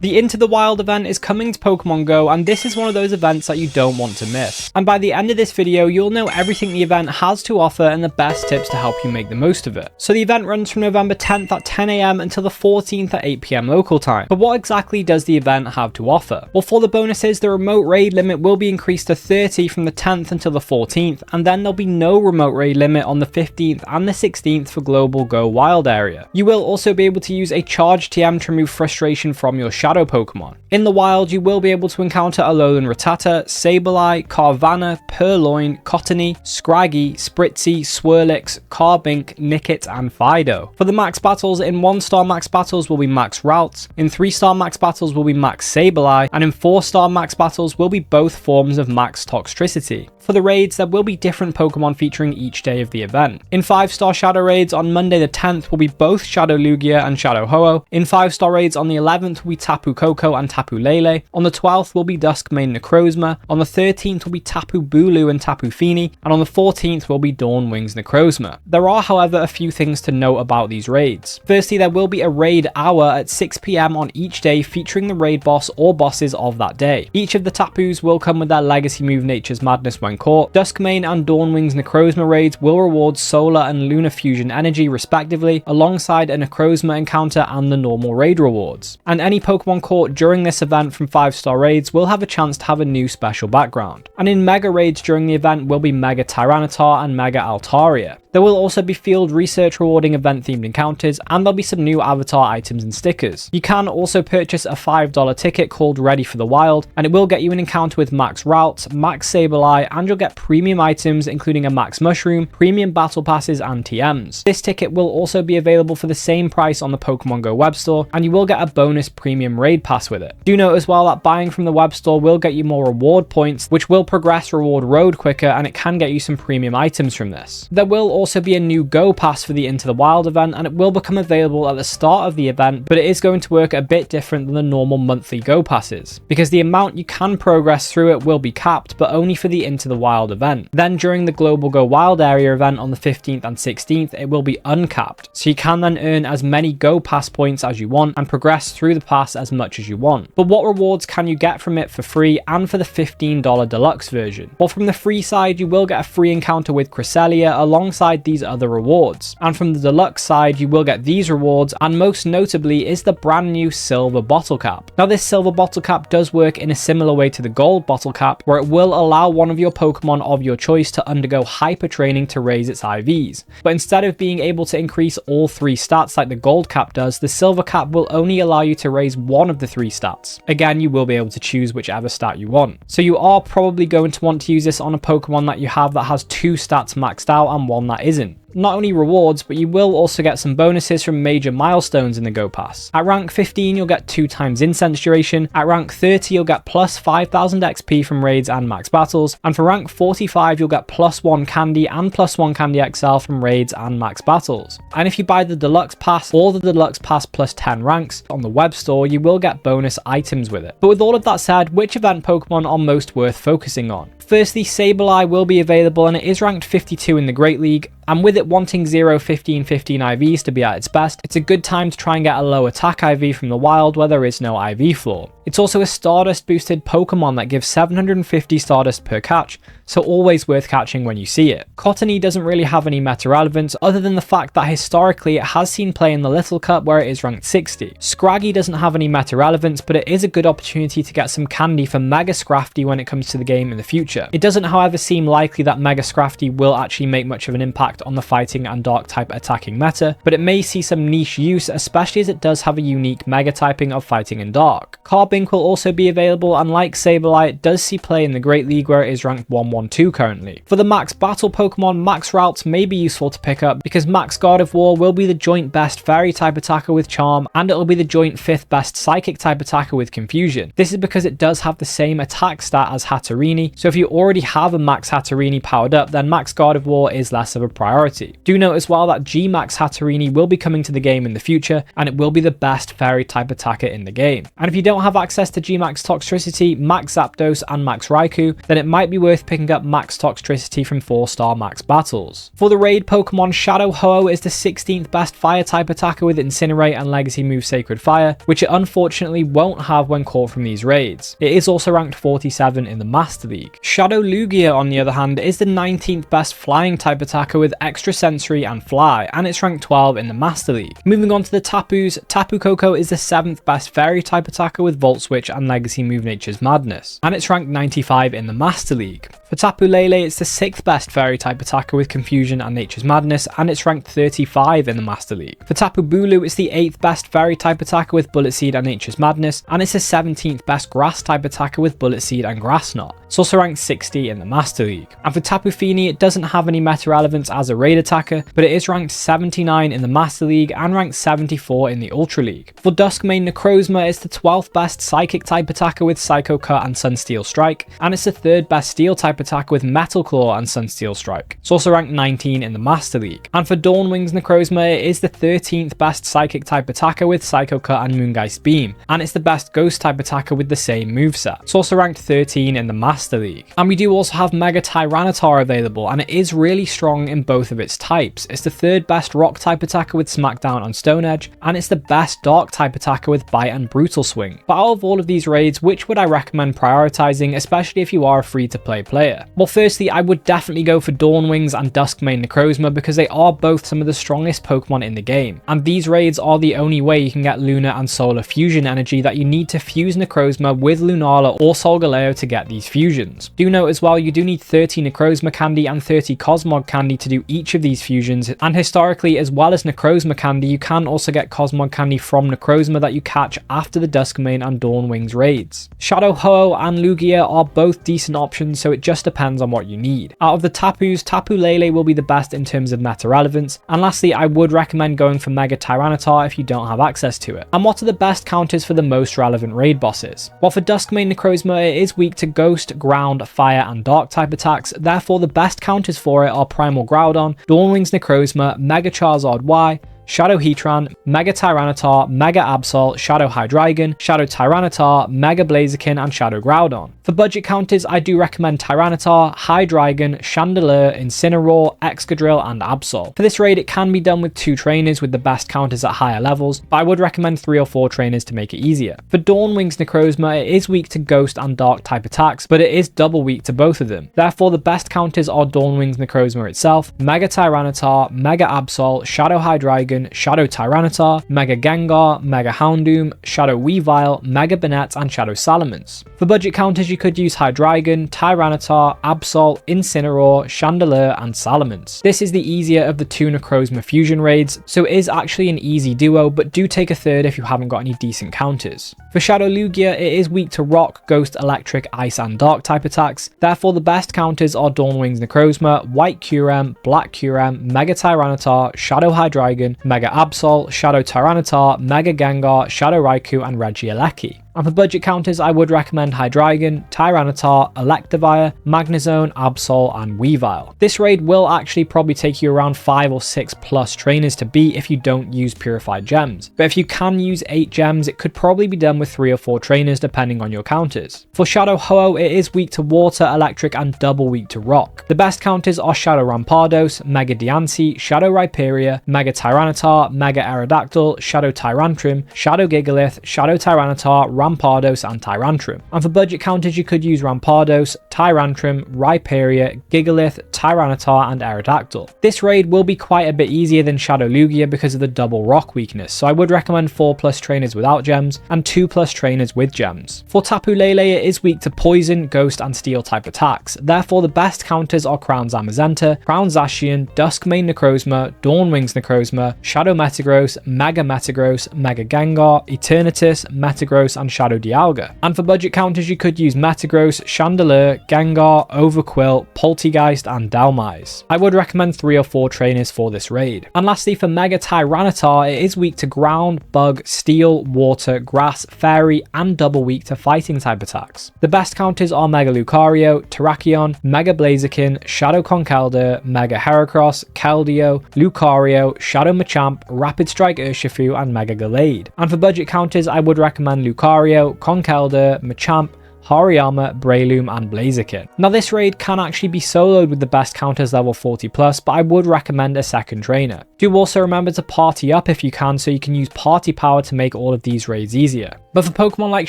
The Into the Wild event is coming to Pokemon Go, and this is one of those events that you don't want to miss. And by the end of this video, you'll know everything the event has to offer and the best tips to help you make the most of it. So the event runs from November 10th at 10 AM until the 14th at 8 PM local time. But what exactly does the event have to offer? Well, for the bonuses, the remote raid limit will be increased to 30 from the 10th until the 14th, and then there'll be no remote raid limit on the 15th and the 16th for Global Go Wild area. You will also be able to use a Charge TM to remove frustration from your shadow Pokemon. In the wild, you will be able to encounter Alolan Rattata, Sableye, Carvanha, Purloin, Cottony, Scraggy, Spritzee, Swirlix, Carbink, Nickit, and Fido. For the max battles, in 1-star max battles will be Max Routes, in 3-star max battles will be Max Sableye, and in 4-star max battles will be both forms of Max Toxtricity. For the raids, there will be different Pokemon featuring each day of the event. In 5-star Shadow raids on Monday the 10th will be both Shadow Lugia and Shadow Ho-Oh. In 5-star raids on the 11th will be Tapu Koko and Tapu Lele. On the 12th will be Duskmane Necrozma. On the 13th will be Tapu Bulu and Tapu Fini. And on the 14th will be Dawnwings Necrozma. There are, however, a few things to note about these raids. Firstly, there will be a raid hour at 6 PM on each day featuring the raid boss or bosses of that day. Each of the Tapus will come with their legacy move Nature's Madness when caught. Duskmane and Dawnwings Necrozma raids will reward Solar and Lunar Fusion energy respectively, alongside a Necrozma encounter and the normal raid rewards. And any Pokemon caught during this event from 5-star raids will have a chance to have a new special background. And in Mega raids during the event will be Mega Tyranitar and Mega Altaria. There will also be field research rewarding event themed encounters, and there'll be some new avatar items and stickers. You can also purchase a $5 ticket called Ready for the Wild, and it will get you an encounter with Max Routes, Max Sableye, and you'll get premium items including a Max Mushroom, premium battle passes, and TMs. This ticket will also be available for the same price on the Pokemon Go web store, and you will get a bonus premium raid pass with it. Do note as well that buying from the web store will get you more reward points, which will progress Reward Road quicker, and it can get you some premium items from this. There will also be a new Go Pass for the Into the Wild event, and it will become available at the start of the event, but it is going to work a bit different than the normal monthly Go Passes, because the amount you can progress through it will be capped, but only for the Into the Wild event. Then during the Global Go Wild area event on the 15th and 16th, it will be uncapped, so you can then earn as many Go Pass points as you want and progress through the pass as much as you want. But what rewards can you get from it for free and for the $15 deluxe version? Well, from the free side, you will get a free encounter with Cresselia alongside these other rewards, and from the deluxe side you will get these rewards, and most notably is the brand new silver bottle cap. Now this silver bottle cap does work in a similar way to the gold bottle cap, where it will allow one of your Pokemon of your choice to undergo hyper training to raise its IVs, but instead of being able to increase all 3 stats like the gold cap does, the silver cap will only allow you to raise one of the 3 stats. Again, you will be able to choose whichever stat you want, so you are probably going to want to use this on a Pokemon that you have that has 2 stats maxed out and one that isn't. Not only rewards, but you will also get some bonuses from major milestones in the Go Pass. At rank 15, you'll get 2 times incense duration. At rank 30, you'll get plus 5,000 XP from raids and max battles. And for rank 45, you'll get plus 1 candy and plus 1 candy XL from raids and max battles. And if you buy the deluxe pass or the deluxe pass plus 10 ranks on the web store, you will get bonus items with it. But with all of that said, which event Pokemon are most worth focusing on? Firstly, Sableye will be available, and it is ranked 52 in the Great League, and with it wanting 0, 15, 15 IVs to be at its best, it's a good time to try and get a low attack IV from the wild where there is no IV floor. It's also a Stardust boosted Pokemon that gives 750 Stardust per catch, so always worth catching when you see it. Cottony doesn't really have any meta relevance other than the fact that historically it has seen play in the Little Cup where it is ranked 60. Scraggy doesn't have any meta relevance, but it is a good opportunity to get some candy for Mega Scrafty when it comes to the game in the future. It doesn't however seem likely that Mega Scrafty will actually make much of an impact on the fighting and dark type attacking meta, but it may see some niche use, especially as it does have a unique mega typing of fighting and dark. Carbink will also be available, and like Sableye, it does see play in the Great League where it is ranked 112 currently. For the max battle Pokemon, Max Routes may be useful to pick up because Max God of War will be the joint best fairy type attacker with Charm, and it will be the joint 5th best psychic type attacker with Confusion. This is because it does have the same attack stat as Hatterene, so if you already have a Max Hatterene powered up, then Max God of War is less of a priority. Do note as well that G-Max Hatterene will be coming to the game in the future, and it will be the best fairy type attacker in the game. And if you don't have access to G-Max Toxtricity, Max Zapdos, and Max Raikou, then it might be worth picking up Max Toxtricity from 4-star Max Battles. For the raid Pokemon, Shadow Ho-Oh is the 16th best Fire-type attacker with Incinerate and Legacy move Sacred Fire, which it unfortunately won't have when caught from these raids. It is also ranked 47 in the Master League. Shadow Lugia, on the other hand, is the 19th best Flying-type attacker with Extra Sensory and Fly, and it's ranked 12 in the Master League. Moving on to the Tapus, Tapu Koko is the 7th best Fairy-type attacker with Volt Switch and Legacy move Nature's Madness, and it's ranked 95 in the Master League. For Tapu Lele, it's the 6th best Fairy-type attacker with Confusion and Nature's Madness, and it's ranked 35 in the Master League. For Tapu Bulu, it's the 8th best Fairy-type attacker with Bullet Seed and Nature's Madness, and it's the 17th best Grass-type attacker with Bullet Seed and Grass Knot. It's also ranked 60 in the Master League. And for Tapu Fini, it doesn't have any meta relevance as a raid attacker, but it is ranked 79 in the Master League and ranked 74 in the Ultra League. For Duskmane Necrozma, it's the 12th best Psychic-type attacker with Psycho Cut and Sunsteel Strike, and it's the 3rd best Steel-type attacker with Metal Claw and Sunsteel Strike. It's also ranked 19 in the Master League. And for Dawnwings Necrozma, it is the 13th best Psychic-type attacker with Psycho Cut and Moongeist Beam, and it's the best Ghost-type attacker with the same moveset. It's also ranked 13 in the Master League. And we do also have Mega Tyranitar available, and it is really strong in both of its types. It's the 3rd best Rock-type attacker with Smackdown and Stone Edge, and it's the best Dark-type attacker with Bite and Brutal Swing. But out of all of these raids, which would I recommend prioritizing, especially if you are a free-to-play player? Well, firstly, I would definitely go for Dawnwings and Duskmane Necrozma because they are both some of the strongest Pokemon in the game, and these raids are the only way you can get Lunar and Solar fusion energy that you need to fuse Necrozma with Lunala or Solgaleo to get these fusions. Do note as well, you do need 30 Necrozma Candy and 30 Cosmog Candy to do each of these fusions, and historically, as well as Necrozma Candy, you can also get Cosmog Candy from Necrozma that you catch after the Duskmane and Dawnwings raids. Shadow Ho-Oh and Lugia are both decent options, so it just depends on what you need. Out of the Tapus, Tapu Lele will be the best in terms of meta relevance, and lastly, I would recommend going for Mega Tyranitar if you don't have access to it. And what are the best counters for the most relevant raid bosses? Well, for Duskmane Necrozma, it is weak to Ghost, Ground, Fire, and Dark type attacks, therefore the best counters for it are Primal Groudon, Dawnwings Necrozma, Mega Charizard Y, Shadow Heatran, Mega Tyranitar, Mega Absol, Shadow Hydreigon, Shadow Tyranitar, Mega Blaziken, and Shadow Groudon. For budget counters, I do recommend Tyranitar, Hydreigon, Chandelure, Incineroar, Excadrill, and Absol. For this raid, it can be done with 2 trainers with the best counters at higher levels, but I would recommend 3 or 4 trainers to make it easier. For Dawnwings Necrozma, it is weak to Ghost and Dark type attacks, but it is double weak to both of them. Therefore, the best counters are Dawnwings Necrozma itself, Mega Tyranitar, Mega Absol, Shadow Hydreigon, Shadow Tyranitar, Mega Gengar, Mega Houndoom, Shadow Weavile, Mega Banette, and Shadow Salamence. For budget counters, you could use Hydreigon, Tyranitar, Absol, Incineroar, Chandelure, and Salamence. This is the easier of the 2 Necrozma fusion raids, so it is actually an easy duo, but do take a third if you haven't got any decent counters. For Shadow Lugia, it is weak to Rock, Ghost, Electric, Ice, and Dark type attacks, therefore the best counters are Dawnwings Necrozma, White Kyurem, Black Kyurem, Mega Tyranitar, Shadow Hydreigon, Mega Absol, Shadow Tyranitar, Mega Gengar, Shadow Raikou, and Regieleki. And for budget counters, I would recommend Hydreigon, Tyranitar, Electivire, Magnezone, Absol, and Weavile. This raid will actually probably take you around 5 or 6 plus trainers to beat if you don't use Purified Gems. But if you can use 8 gems, it could probably be done with 3 or 4 trainers depending on your counters. For Shadow Ho-Oh, it is weak to Water, Electric, and double weak to Rock. The best counters are Shadow Rampardos, Mega Diancie, Shadow Rhyperior, Mega Tyranitar, Mega Aerodactyl, Shadow Tyrantrum, Shadow Gigalith, Shadow Tyranitar, Rampardos, and Tyrantrum. And for budget counters, you could use Rampardos, Tyrantrum, Rhyperior, Gigalith, Tyranitar, and Aerodactyl. This raid will be quite a bit easier than Shadow Lugia because of the double rock weakness, so I would recommend 4 plus trainers without gems and 2 plus trainers with gems. For Tapu Lele, it is weak to Poison, Ghost, and Steel type attacks, therefore the best counters are Crown Zamazenta, Crown Zacian, Duskmane Necrozma, Dawnwings Necrozma, Shadow Metagross, Mega Metagross, Mega Gengar, Eternatus, Metagross, and Shadow Dialga. And for budget counters, you could use Metagross, Chandelure, Gengar, Overqwil, Poltegeist, and Dhelmise. I would recommend 3 or 4 trainers for this raid. And lastly, for Mega Tyranitar, it is weak to Ground, Bug, Steel, Water, Grass, Fairy, and double weak to Fighting type attacks. The best counters are Mega Lucario, Terrakion, Mega Blaziken, Shadow Conkeldurr, Mega Heracross, Keldeo, Lucario, Shadow Machamp, Rapid Strike Urshifu, and Mega Gallade. And for budget counters, I would recommend Lucario, Lucario, Conkeldurr, Machamp, Hariyama, Breloom and Blaziken. Now this raid can actually be soloed with the best counters level 40 plus, but I would recommend a second trainer. Do also remember to party up if you can, so you can use party power to make all of these raids easier. But for Pokemon like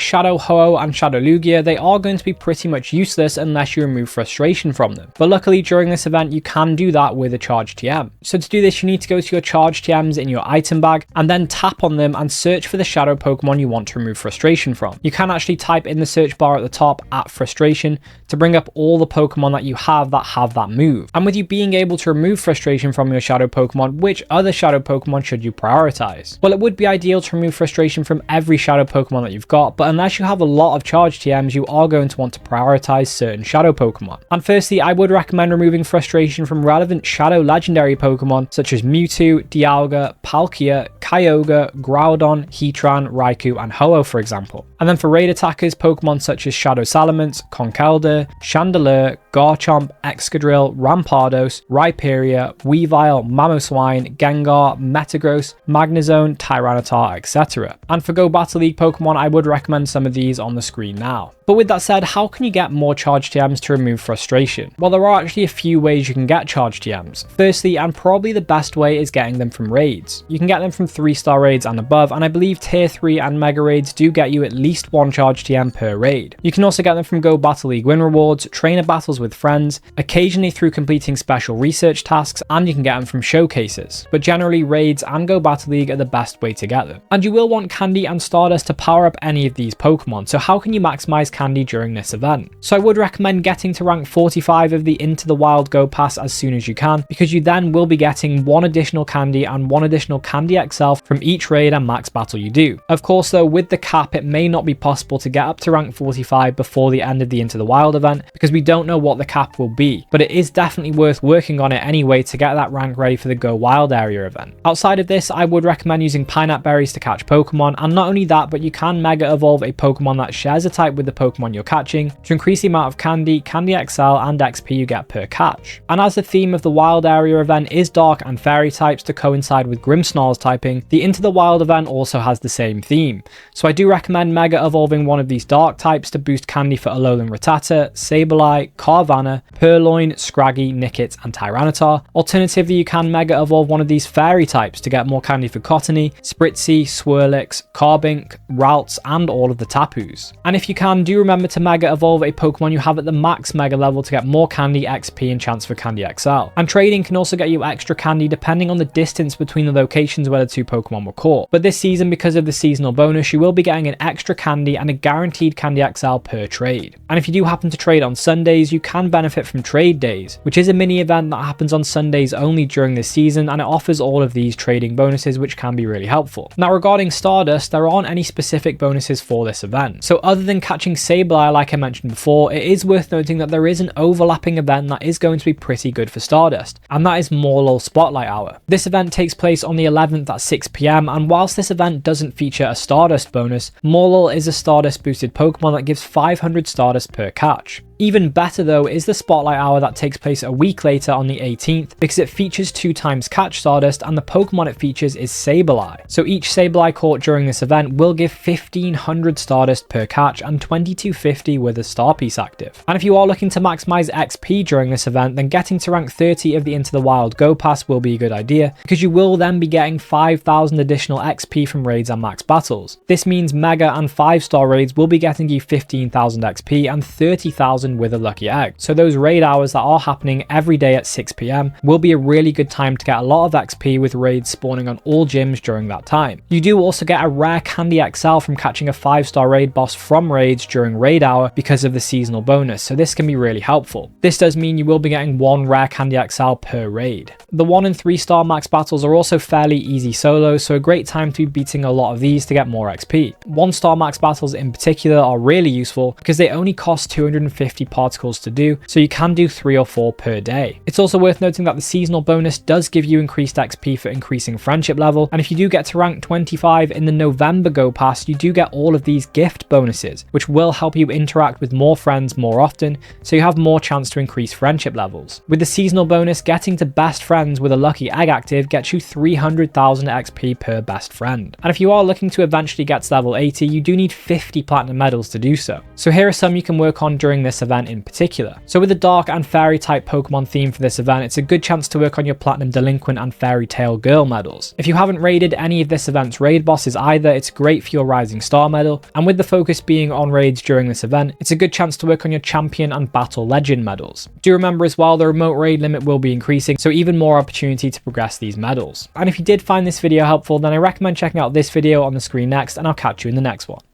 Shadow Ho-Oh and Shadow Lugia, they are going to be pretty much useless unless you remove frustration from them. But luckily during this event you can do that with a charged TM. So to do this you need to go to your charged TMs in your item bag and then tap on them and search for the Shadow Pokemon you want to remove frustration from. You can actually type in the search bar at the top at frustration to bring up all the Pokemon that you have that move. And with you being able to remove frustration from your Shadow Pokemon, which other Shadow Pokemon should you prioritize? Well, it would be ideal to remove frustration from every Shadow Pokemon that you've got, but unless you have a lot of charged TMs, you are going to want to prioritize certain Shadow Pokemon. And firstly, I would recommend removing frustration from relevant Shadow Legendary Pokemon such as Mewtwo, Dialga, Palkia, Kyogre, Groudon, Heatran, Raikou and Ho-Oh for example. And then for raid attackers, Pokemon such as Shadow Salamence, Conkeldurr, Chandelure, Garchomp, Excadrill, Rampardos, Rhyperior, Weavile, Mamoswine, Gengar, Metagross, Magnezone, Tyranitar, etc. And for Go Battle League Pokemon, I would recommend some of these on the screen now. But with that said, how can you get more charged TMs to remove frustration? Well, there are actually a few ways you can get charged TMs. Firstly, and probably the best way, is getting them from raids. You can get them from 3-star raids and above, and I believe tier 3 and mega raids do get you at least one charged TM per raid. You can also get them from Go Battle League win rewards, trainer battles with friends, occasionally through completing special research tasks, and you can get them from showcases. But generally, raids and Go Battle League are the best way to get them. And you will want Candy and Stardust to power up any of these Pokemon, so how can you maximize Candy during this event? So I would recommend getting to rank 45 of the Into the Wild Go Pass as soon as you can, because you then will be getting one additional Candy and one additional Candy XL from each raid and max battle you do. Of course though, with the cap it may not be possible to get up to rank 45 before the end of the Into the Wild event, because we don't know what the cap will be, but it is definitely worth working on it anyway to get that rank ready for the Go Wild area event. Outside of this, I would recommend using Pineapple Berries to catch Pokemon, and not only that, but you can Mega Evolve a Pokemon that shares a type with the Pokemon you're catching to increase the amount of Candy, Candy XL and XP you get per catch. And as the theme of the Wild Area event is Dark and Fairy types to coincide with Grimmsnarl's typing, the Into the Wild event also has the same theme. So I do recommend Mega Evolving one of these Dark types to boost Candy for Alolan Rattata, Sableye, Carvanha, Purloin, Scraggy, Nickit and Tyranitar. Alternatively, you can Mega Evolve one of these Fairy types to get more Candy for Cottony, Spritzee, Swirlix, Carbink, Ralts and all of the Tapus. And if you can, do remember to Mega Evolve a Pokemon you have at the max Mega level to get more Candy, XP and chance for Candy XL. And trading can also get you extra Candy depending on the distance between the locations where the two Pokemon were caught. But this season, because of the seasonal bonus, you will be getting an extra Candy and a guaranteed Candy XL per trade. And if you do happen to trade on Sundays, you can benefit from Trade Days, which is a mini event that happens on Sundays only during this season, and it offers all of these trading bonuses which can be really helpful. Now regarding Stardust, there aren't any specific bonuses for this event. So other than catching Sableye like I mentioned before, it is worth noting that there is an overlapping event that is going to be pretty good for Stardust, and that is Morlul Spotlight Hour. This event takes place on the 11th at 6 PM, and whilst this event doesn't feature a Stardust bonus, Morlul is a Stardust boosted Pokemon that gives 500 Stardust per catch. Even better though is the Spotlight Hour that takes place a week later on the 18th, because it features 2 times catch Stardust and the Pokemon it features is Sableye. So each Sableye caught during this event will give 1500 Stardust per catch and 2250 with a Star Piece active. And if you are looking to maximize XP during this event, then getting to rank 30 of the Into the Wild Go Pass will be a good idea, because you will then be getting 5000 additional XP from raids and max battles. This means Mega and 5-star raids will be getting you 15,000 XP and 30,000 with a lucky egg. So those raid hours that are happening every day at 6 PM will be a really good time to get a lot of XP, with raids spawning on all gyms during that time. You do also get a rare Candy XL from catching a 5-star raid boss from raids during raid hour because of the seasonal bonus, so this can be really helpful. This does mean you will be getting 1 rare Candy XL per raid. The 1 and 3-star max battles are also fairly easy solos, so a great time to be beating a lot of these to get more XP. 1-star max battles in particular are really useful because they only cost 250 50 particles to do, so you can do 3 or 4 per day. It's also worth noting that the seasonal bonus does give you increased XP for increasing friendship level, and if you do get to rank 25 in the November Go Pass, you do get all of these gift bonuses, which will help you interact with more friends more often, so you have more chance to increase friendship levels. With the seasonal bonus, getting to best friends with a lucky egg active gets you 300,000 XP per best friend. And if you are looking to eventually get to level 80, you do need 50 platinum medals to do so. So here are some you can work on during this event in particular. So with the dark and fairy type Pokemon theme for this event, it's a good chance to work on your platinum delinquent and fairy tale girl medals. If you haven't raided any of this event's raid bosses either, it's great for your rising star medal, and with the focus being on raids during this event, it's a good chance to work on your champion and battle legend medals. Do remember as well, the remote raid limit will be increasing, so even more opportunity to progress these medals. And if you did find this video helpful, then I recommend checking out this video on the screen next, and I'll catch you in the next one.